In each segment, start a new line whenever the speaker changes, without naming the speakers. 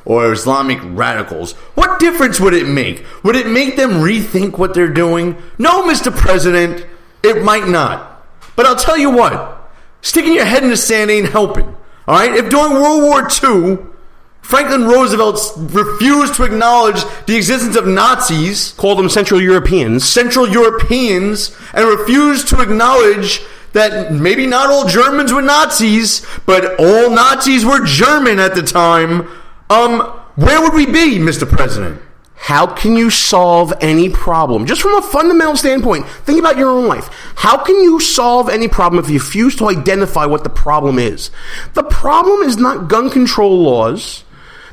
or Islamic radicals, what difference would it make? Would it make them rethink what they're doing? No, Mr. President, it might not. But I'll tell you what, sticking your head in the sand ain't helping. All right? If during World War II, Franklin Roosevelt refused to acknowledge the existence of Nazis,
called them Central Europeans,
and refused to acknowledge that maybe not all Germans were Nazis, but all Nazis were German at the time, where would we be, Mr. President?
How can you solve any problem? Just from a fundamental standpoint, think about your own life. How can you solve any problem if you refuse to identify what the problem is? The problem is not gun control laws.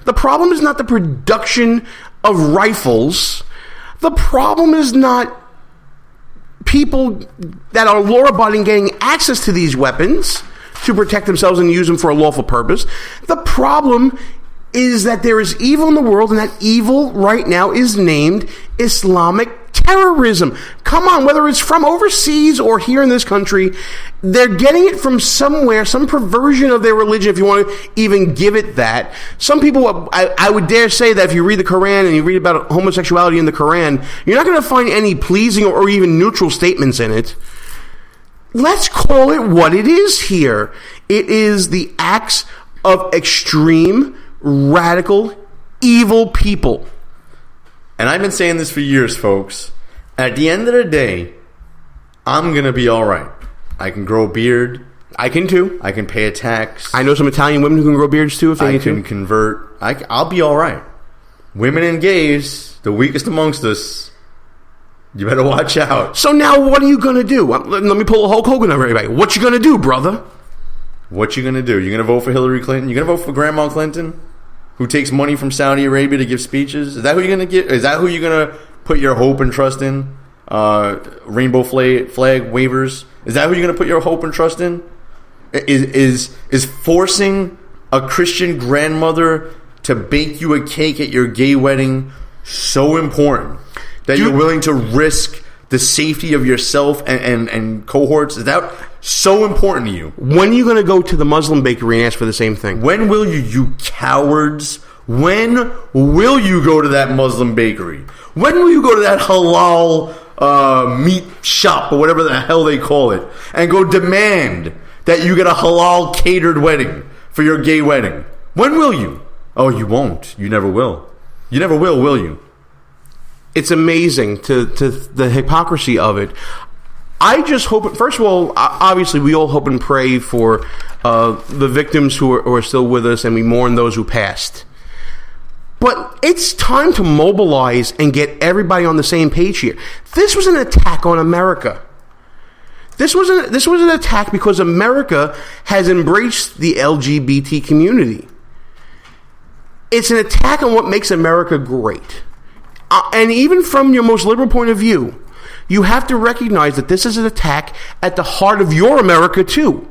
The problem is not the production of rifles. The problem is not people that are law-abiding getting access to these weapons to protect themselves and use them for a lawful purpose. The problem is that there is evil in the world, and that evil right now is named Islamic terrorism. Come on, whether it's from overseas or here in this country, they're getting it from somewhere, some perversion of their religion, if you want to even give it that. Some people, I would dare say that if you read the Quran and you read about homosexuality in the Quran, you're not going to find any pleasing or even neutral statements in it. Let's call it what it is here. It is the acts of extreme, radical, evil people.
And I've been saying this for years, folks. At the end of the day, I'm going to be all right. I can grow a beard.
I can too.
I can pay a tax.
I know some Italian women who can grow beards too if they need to.
I can convert. I'll be all right. Women and gays, the weakest amongst us, you better watch out.
So now what are you going to do? Let me pull a Hulk Hogan over everybody. What you going to do, brother?
What you going to do? You going to vote for Hillary Clinton? You going to vote for Grandma Clinton? Who takes money from Saudi Arabia to give speeches? Is that who you're going to get? Is that who you're going to put your hope and trust in? Rainbow flag waivers? Is that who you're going to put your hope and trust in? Is forcing a Christian grandmother to bake you a cake at your gay wedding so important that you're willing to risk the safety of yourself and cohorts? Is that so important to you?
When are you going to go to the Muslim bakery and ask for the same thing?
When will you cowards? When will you go to that Muslim bakery? When will you go to that halal meat shop or whatever the hell they call it and go demand that you get a halal catered wedding for your gay wedding? When will you? Oh, you won't. You never will. You never will you?
It's amazing to the hypocrisy of it. I just hope, first of all, obviously we all hope and pray for the victims who are still with us, and we mourn those who passed. But it's time to mobilize and get everybody on the same page here. This was an attack on America. This was an attack because America has embraced the LGBT community. It's an attack on what makes America great. And even from your most liberal point of view, you have to recognize that this is an attack at the heart of your America too.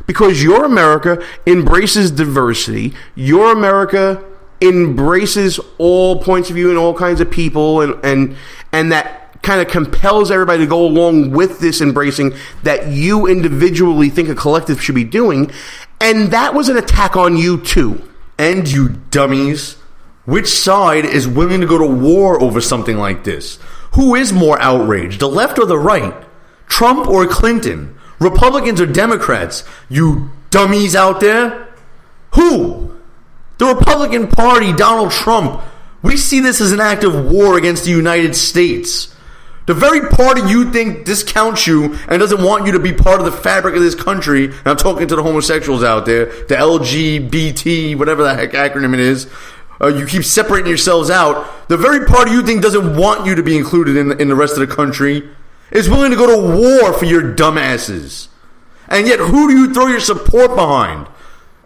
Because your America embraces diversity. Your America embraces all points of view and all kinds of people, and that kind of compels everybody to go along with this embracing that you individually think a collective should be doing. And that was an attack on you too.
And you dummies. Which side is willing to go to war over something like this? Who is more outraged, the left or the right? Trump or Clinton? Republicans or Democrats? You dummies out there? Who? The Republican Party, Donald Trump. We see this as an act of war against the United States. The very party you think discounts you and doesn't want you to be part of the fabric of this country, and I'm talking to the homosexuals out there, the LGBT, whatever the heck acronym it is, you keep separating yourselves out. The very party you think doesn't want you to be included in the rest of the country is willing to go to war for your dumbasses. And yet, who do you throw your support behind?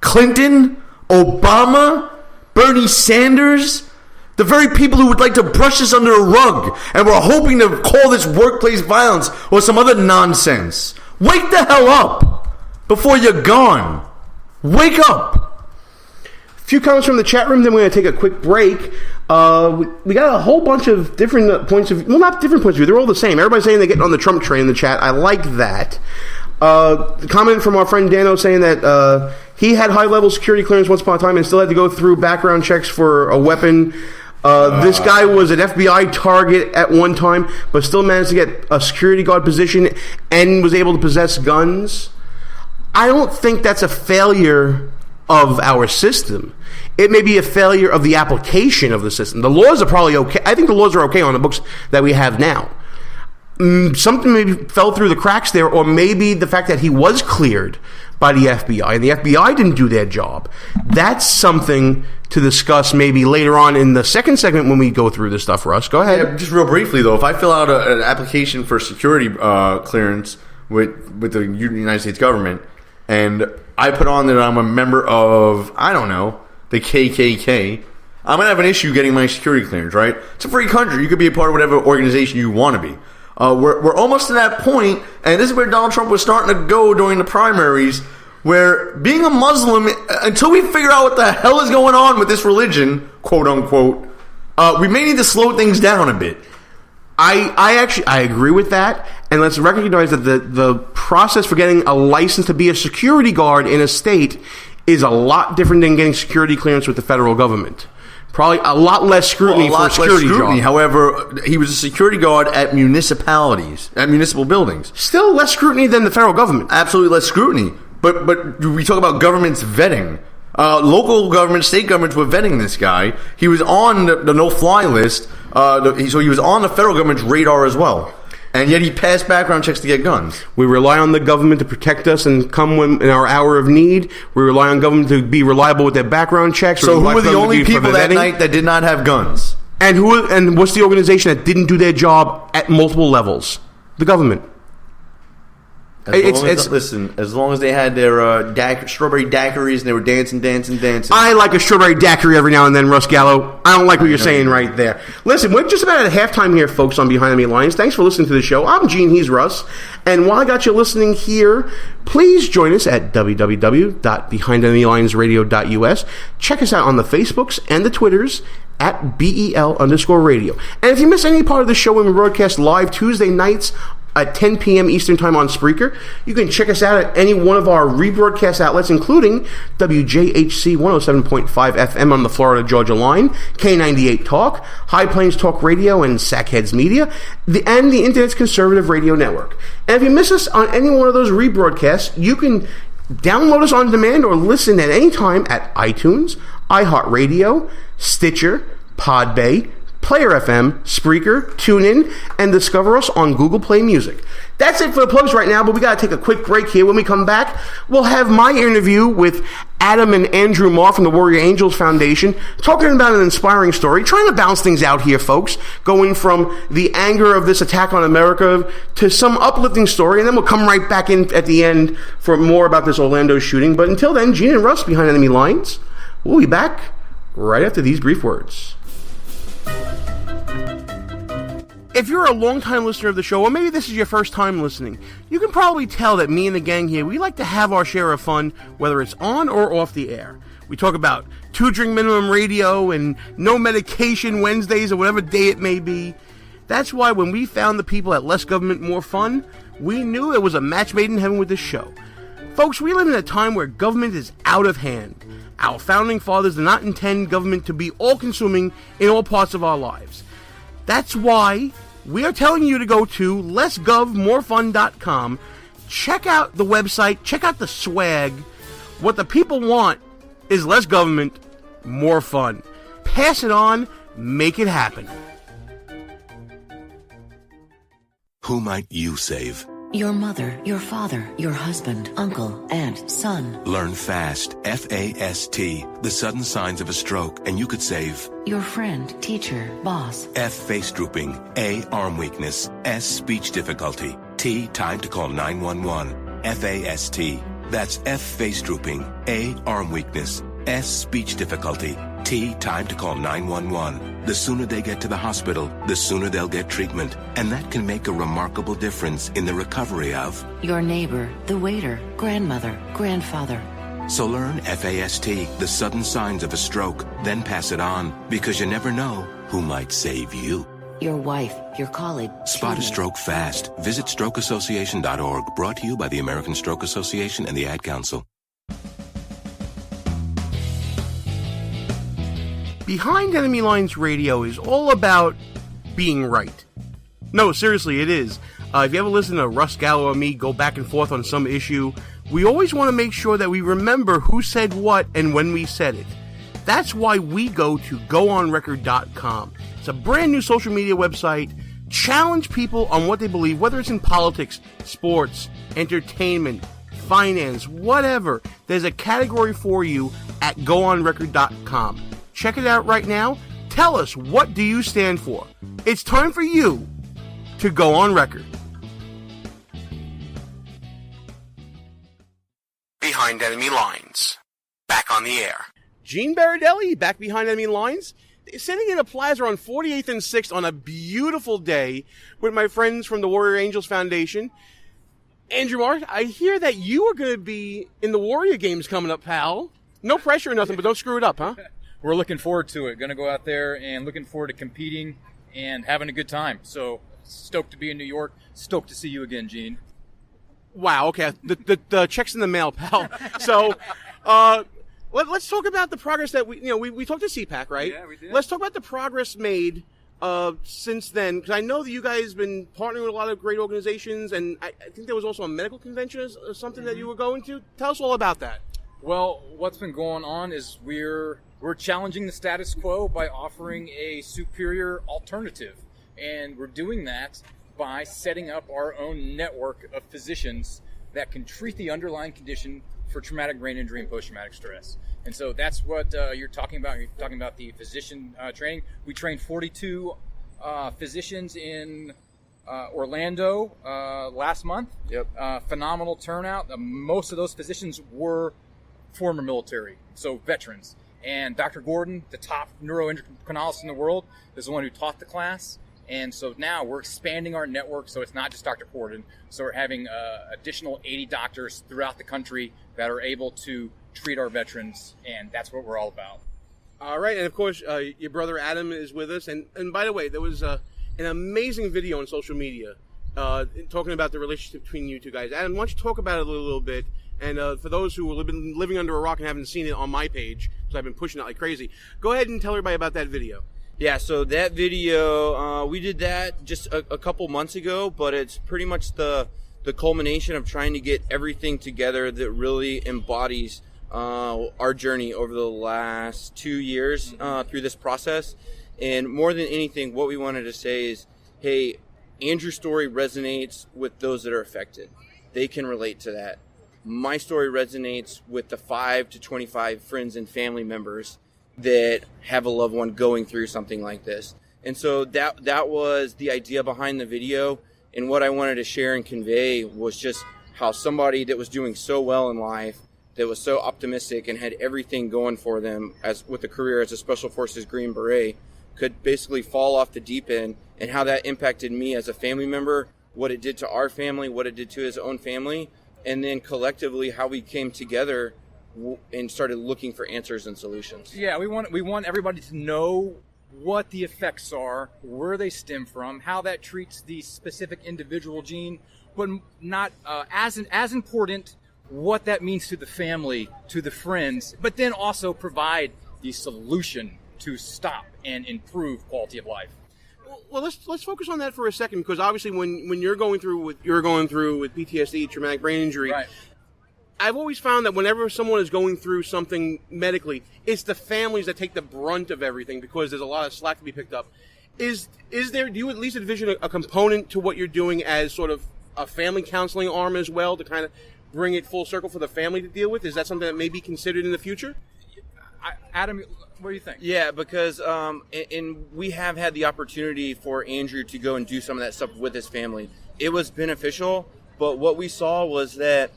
Clinton? Obama? Bernie Sanders? The very people who would like to brush this under a rug and were hoping to call this workplace violence or some other nonsense. Wake the hell up before you're gone. Wake up.
A few comments from the chat room, then we're going to take a quick break. We got a whole bunch of different points of view. Well, not different points of view. They're all the same. Everybody's saying they're getting on the Trump train in the chat. I like that. Comment from our friend Dano saying that he had high-level security clearance once upon a time and still had to go through background checks for a weapon. This guy was an FBI target at one time, but still managed to get a security guard position and was able to possess guns. I don't think that's a failure of our system. It may be a failure of the application of the system. The laws are probably okay. I think the laws are okay on the books that we have now. Something maybe fell through the cracks there, or maybe the fact that he was cleared by the FBI and the FBI didn't do their job. That's something to discuss maybe later on in the second segment when we go through this stuff. Russ, go ahead.
Yeah, just real briefly, though, if I fill out an application for security clearance with the United States government, and I put on that I'm a member of, I don't know, the KKK, I'm going to have an issue getting my security clearance, right? It's a free country. You could be a part of whatever organization you want to be. We're almost to that point, and this is where Donald Trump was starting to go during the primaries, where being a Muslim, until we figure out what the hell is going on with this religion, quote unquote, we may need to slow things down a bit. I agree with that, and let's recognize that the process for getting a license to be a security guard in a state is a lot different than getting security clearance with the federal government. Probably a lot less scrutiny for a security job. However, he was a security guard at municipalities, at municipal buildings.
Still less scrutiny than the federal government.
Absolutely less scrutiny. But we talk about governments vetting. Local governments, state governments were vetting this guy. He was on the no-fly list, so he was on the federal government's radar as well. And yet he passed background checks to get guns.
We rely on the government to protect us and come when, in our hour of need. We rely on government to be reliable with their background checks.
So who were the only people that night that did not have guns?
And what's the organization that didn't do their job at multiple levels? The government.
Listen, as long as they had their strawberry daiquiris and they were dancing.
I like a strawberry daiquiri every now and then, Russ Gallo. I don't like what you're saying right there. Listen, we're just about at halftime here, folks, on Behind Enemy Lines. Thanks for listening to the show. I'm Gene, he's Russ. And while I got you listening here, please join us at www.BehindEnemyLinesRadio.us. Check us out on the Facebooks and the Twitters at BEL_radio. And if you miss any part of the show when we broadcast live Tuesday nights at 10 p.m. Eastern Time on Spreaker, you can check us out at any one of our rebroadcast outlets, including WJHC 107.5 FM on the Florida-Georgia line, K98 Talk, High Plains Talk Radio, and Sackheads Media, and the Internet's Conservative Radio Network. And if you miss us on any one of those rebroadcasts, you can download us on demand or listen at any time at iTunes, iHeartRadio, Stitcher, Podbay, Player FM, Spreaker, TuneIn, and discover us on Google Play Music. That's it for the plugs right now, but we got to take a quick break here. When we come back, we'll have my interview with Adam and Andrew Marr from the Warrior Angels Foundation, talking about an inspiring story, trying to balance things out here, folks, going from the anger of this attack on America to some uplifting story, and then we'll come right back in at the end for more about this Orlando shooting. But until then, Gene and Russ Behind Enemy Lines. We'll be back right after these brief words. If you're a long-time listener of the show, or maybe this is your first time listening, you can probably tell that me and the gang here, we like to have our share of fun, whether it's on or off the air. We talk about 2-drink minimum radio and no medication Wednesdays or whatever day it may be. That's why when we found the people at Less Government, More Fun, we knew it was a match made in heaven with this show. Folks, we live in a time where government is out of hand. Our founding fathers did not intend government to be all-consuming in all parts of our lives. That's why we are telling you to go to lessgovmorefun.com, check out the website, check out the swag. What the people want is less government, more fun. Pass it on, make it happen.
Who might you save?
Your mother, your father, your husband, uncle, aunt, son.
Learn FAST, F-A-S-T, the sudden signs of a stroke, and you could save.
Your friend, teacher, boss.
F, face drooping. A, arm weakness. S, speech difficulty. T, time to call 911. F-A-S-T. That's F, face drooping. A, arm weakness. S, speech difficulty. T, time to call 911. The sooner they get to the hospital, the sooner they'll get treatment. And that can make a remarkable difference in the recovery of
your neighbor, the waiter, grandmother, grandfather.
So learn FAST, the sudden signs of a stroke, then pass it on, because you never know who might save you.
your wife, your colleague.
Spot a stroke fast. Visit strokeassociation.org. Brought to you by the American Stroke Association and the Ad Council.
Behind Enemy Lines Radio is all about being right. No, seriously, it is. If you ever listen to Russ Gallo or me go back and forth on some issue, we always want to make sure that we remember who said what and when we said it. That's why we go to goonrecord.com. It's a brand new social media website. Challenge people on what they believe, whether it's in politics, sports, entertainment, finance, whatever. There's a category for you at goonrecord.com. Check it out right now. Tell us, what do you stand for? It's time for you to go on record. Behind Enemy Lines. Back on the air. Gene Baradelli, back behind Enemy Lines. Sitting in a plaza on 48th and 6th on a beautiful day with my friends from the Warrior Angels Foundation. Andrew Mark, I hear that you are going to be in the Warrior games coming up, pal. No pressure or nothing, but don't screw it up, huh?
We're looking forward to it. Going to go out there and looking forward to competing and having a good time. So stoked to be in New York. Stoked to see you again, Gene.
Wow, okay. The check's in the mail, pal. So, let's talk about the progress that we talked to CPAC, right?
Yeah, we did.
Let's talk about the progress made since then, because I know that you guys have been partnering with a lot of great organizations, and I think there was also a medical convention or something that you were going to. Tell us all about that.
Well, what's been going on is we're challenging the status quo by offering a superior alternative, and we're doing that by setting up our own network of physicians that can treat the underlying condition for traumatic brain injury and post-traumatic stress. And so that's what you're talking about. You're talking about the physician training. We trained 42 physicians in Orlando last month.
Yep.
Phenomenal turnout. Most of those physicians were former military, so veterans. And Dr. Gordon, the top neuroendocrinologist in the world, is the one who taught the class. And so now we're expanding our network, so it's not just Dr. Gordon. So we're having additional 80 doctors throughout the country that are able to treat our veterans, and that's what we're all about.
All right, and of course, your brother Adam is with us. And by the way, there was an amazing video on social media talking about the relationship between you two guys. Adam, why don't you talk about it a little bit? And for those who have been living under a rock and haven't seen it on my page, because I've been pushing it like crazy, go ahead and tell everybody about that video.
Yeah, so that video, we did that just a couple months ago, but it's pretty much the culmination of trying to get everything together that really embodies our journey over the last 2 years through this process. And more than anything, what we wanted to say is, hey, Andrew's story resonates with those that are affected. They can relate to that. My story resonates with the 5 to 25 friends and family members that have a loved one going through something like this. And so that was the idea behind the video. And what I wanted to share and convey was just how somebody that was doing so well in life, that was so optimistic and had everything going for them as with a career as a Special Forces Green Beret, could basically fall off the deep end, and how that impacted me as a family member, what it did to our family, what it did to his own family, and then collectively how we came together and started looking for answers and solutions.
Yeah, we want everybody to know what the effects are, where they stem from, how that treats the specific individual, Gene, but not as important, what that means to the family, to the friends, but then also provide the solution to stop and improve quality of life.
Well, let's focus on that for a second, because obviously when you're going through with PTSD, traumatic brain injury,
Right.
I've always found that whenever someone is going through something medically, it's the families that take the brunt of everything, because there's a lot of slack to be picked up. Is there? Do you at least envision a component to what you're doing as sort of a family counseling arm as well, to kind of bring it full circle for the family to deal with? Is that something that may be considered in the future?
Adam, what do you think?
Yeah, because and we have had the opportunity for Andrew to go and do some of that stuff with his family. It was beneficial, but what we saw was that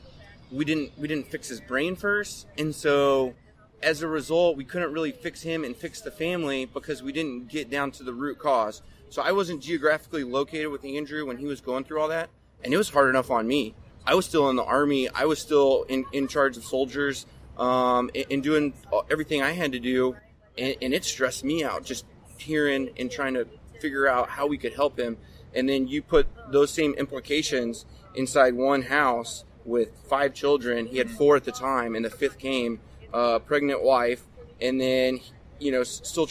we didn't fix his brain first, and so as a result, we couldn't really fix him and fix the family because we didn't get down to the root cause. So I wasn't geographically located with Andrew when he was going through all that, and it was hard enough on me. I was still in the Army. I was still in charge of soldiers, and doing everything I had to do, and it stressed me out just hearing and trying to figure out how we could help him. And then you put those same implications inside one house with 5 children. He had 4 at the time, and the 5th came, pregnant wife, and then, still